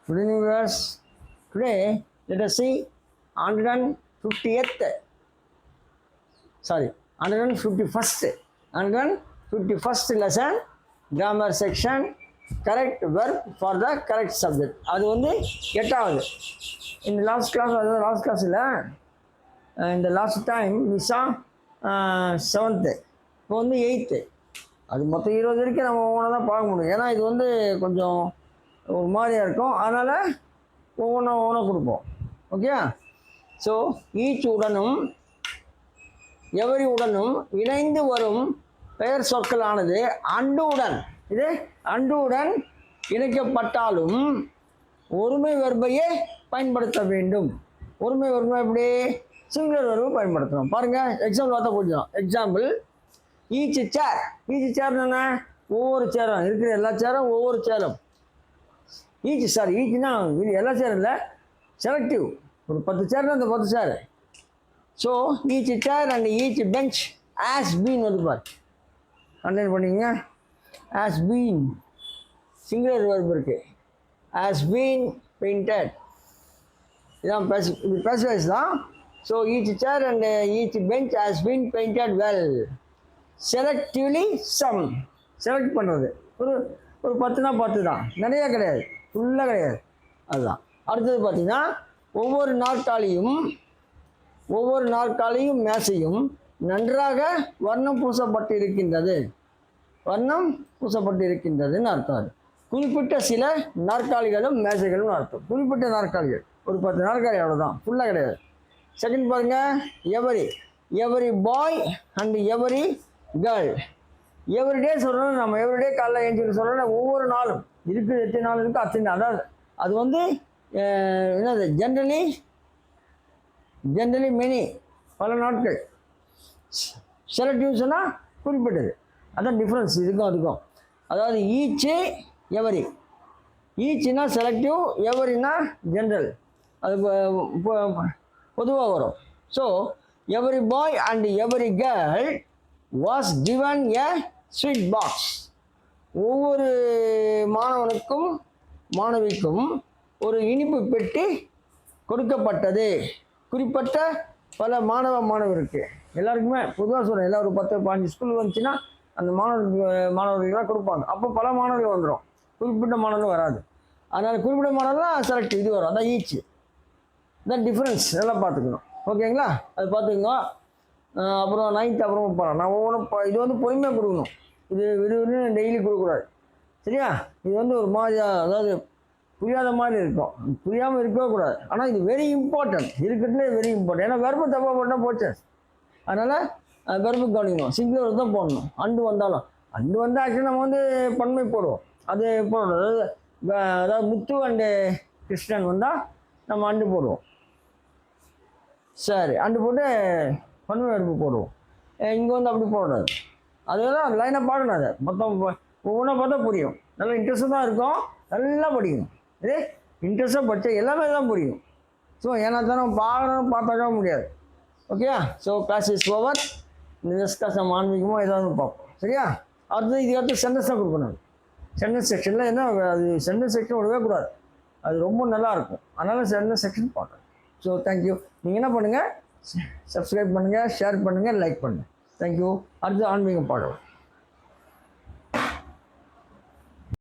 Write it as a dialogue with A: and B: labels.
A: Good evening, viewers. Today, let us see 150th, sorry, 151st lesson, grammar section, correct verb for the correct subject. அது வந்து எட்டாவது. In the last class, இல்லை, in the last time we saw 7th. இப்போ வந்து 8th. அது மொத்தம் 20 வரைக்கும் நம்ம ஒவ்வொன்றா தான் பார்க்க முடியும். ஏன்னா இது வந்து கொஞ்சம் ஒரு மாதிரியாக இருக்கும், அதனால் ஒவ்வொன்றா கொடுப்போம். ஓகே. ஸோ ஈச் உடனும் எவரி உடனும் இணைந்து வரும் பெயர் சொற்களானது அண்டுடன், இது அண்டுடன் இணைக்கப்பட்டாலும் ஒருமை வெர்பையே பயன்படுத்த வேண்டும். ஒருமை வெர்பை எப்படி? சிங்குலர் வெர்பை பயன்படுத்தணும். பாருங்கள், எக்ஸாம்பிள் பார்த்தா போச்சுடும். எக்ஸாம்பிள், ஈச் சேர். ஈச் சேர் என்ன? ஒவ்வொரு சேரும் இருக்கிற எல்லா சேரும் ஒவ்வொரு சேரும். ஈச்னா எல்லா சேரும் இல்லை, செலக்டிவ். ஒரு 10 சேர்னா அந்த 10 chair. So each chair and each bench has been வந்து பார் அண்டர்லைன் பண்ணிங்க. ஆஸ் பீன் சிங்குலர் வெர்ப் இருக்குது. ஆஸ் பீன் பெயிண்டட், இதான் பேசுவேஸ் தான். So each chair and each bench has been painted well. Selectively some, select பண்ணுறது. ஒரு 10னா 10 தான், நிறையா கிடையாது, ஃபுல்லாக கிடையாது, அதுதான். அடுத்தது பார்த்திங்கன்னா, ஒவ்வொரு நாற்காலியும் மேசையும் நன்றாக வர்ணம் பூசப்பட்டிருக்கின்றதுன்னு அர்த்தம். அது குறிப்பிட்ட சில நாற்காலிகளும் மேசைகளும் அர்த்தம். குறிப்பிட்ட நாற்காலிகள் ஒரு 10 நாற்காலி, அவ்வளோதான், ஃபுல்லாக கிடையாது. செகண்ட் பாருங்கள், every bye and every girl. Everyday சொல்கிறோம், நம்ம எவ்ரிடே காலைல எழுந்திரிக்க சொல்கிறோம். ஒவ்வொரு நாளும் இருக்குது, 8 நாள் இருக்குது, அத்தனை. அதாவது அது வந்து என்னது, ஜென்ரலி மெனி, பல நாட்கள். செலக்டிவ் சொன்னால் குறிப்பிட்டது. அதான் டிஃப்ரென்ஸ் இதுக்கும் அதுக்கும். அதாவது ஈச்சு எவரி, ஈச்சுனா செலக்டிவ், எவரினா ஜென்ரல். அது பொதுவாக வரும். So every bye and every girl was given a sweet box. ஒவ்வொரு மாணவனுக்கும் மாணவிக்கும் ஒரு இனிப்பு பெட்டி கொடுக்கப்பட்டது. குறிப்பிட்ட பல மாணவருக்கு, எல்லாருக்குமே பொதுவாக சொல்கிறேன், எல்லாம் ஒரு 10-15 ஸ்கூல் வந்துச்சுன்னா அந்த மாணவர்களுக்கெல்லாம் கொடுப்பாங்க. அப்போ பல மாணவர்கள் வந்துடும், குறிப்பிட்ட மாணவர்கள் வராது. அதனால் குறிப்பிட்ட மாணவர்கள் செலக்ட் இது வரும். அதான் ஈச்சு. தான் டிஃப்ரென்ஸ், நல்லா பார்த்துக்கணும். ஓகேங்களா? அது பார்த்துக்கோங்க. அப்புறம் 9th அப்புறமா போகலாம். நான் ஒவ்வொன்றும் இது வந்து பொறுமையாக கொடுக்கணும். இது விறுவிறு டெய்லி கொடுக்கக்கூடாது, சரியா? இது வந்து ஒரு மாதிரியாக, அதாவது புரியாத மாதிரி இருக்கும், புரியாமல் இருக்கவே கூடாது. ஆனால் இது வெரி இம்பார்ட்டன்ட், இருக்கிறதுலே வெரி இம்பார்ட்டன்ட். ஏன்னா வெர்பு தப்பாக போட்டால் போச்சு. அதனால் வெர்பு கவனிக்கணும். சிங்குலர் தான் போடணும். அண்டு வந்தாலும், அண்டு வந்தால் ஆக்சுவலி நம்ம வந்து பன்மை போடுவோம், அது போடணும். அதாவது முத்து அண்டு கிருஷ்ணன் வந்தால் நம்ம அண்டு போடுவோம். சரி, அண்டு போட்டு பன்மை வெர்பு போடுவோம். இங்கே வந்து அப்படி போடக்கூடாது. அதுதான் லைனாக பார்க்கணும். அதை மொத்தம் ஒவ்வொன்றா பார்த்தா புரியும். நல்லா இன்ட்ரெஸ்ட்டாக தான் இருக்கும், நல்லா படிக்கணும். இது இன்ட்ரெஸ்ட்டாக படித்தா எல்லாமே தான் புரியும். ஸோ ஏன்னா தானே பார்த்தாக்க முடியாது. ஓகேயா? So class is over. இந்த நெக்ஸ்ட் கிளாஸ் நம்ம ஆன்மீகமோ ஏதாவது பார்ப்போம், சரியா? அடுத்தது இதுக்கு சென்டென்ஸ் தான் கொடுக்கணும். சென்டென்ஸ் செக்ஷனில் என்ன, அது சென்டென்ஸ் செக்ஷன் விடவே கூடாது, அது ரொம்ப நல்லாயிருக்கும். அதனால் சென்டென்ஸ் செக்ஷன் பார்க்கணும். So thank you. நீங்கள் என்ன பண்ணுங்கள், சப்ஸ்கிரைப் பண்ணுங்கள், ஷேர் பண்ணுங்கள், லைக் பண்ணுங்கள். தேங்க்யூ. அடுத்து ஆன்மீகம் பாடுவோம்.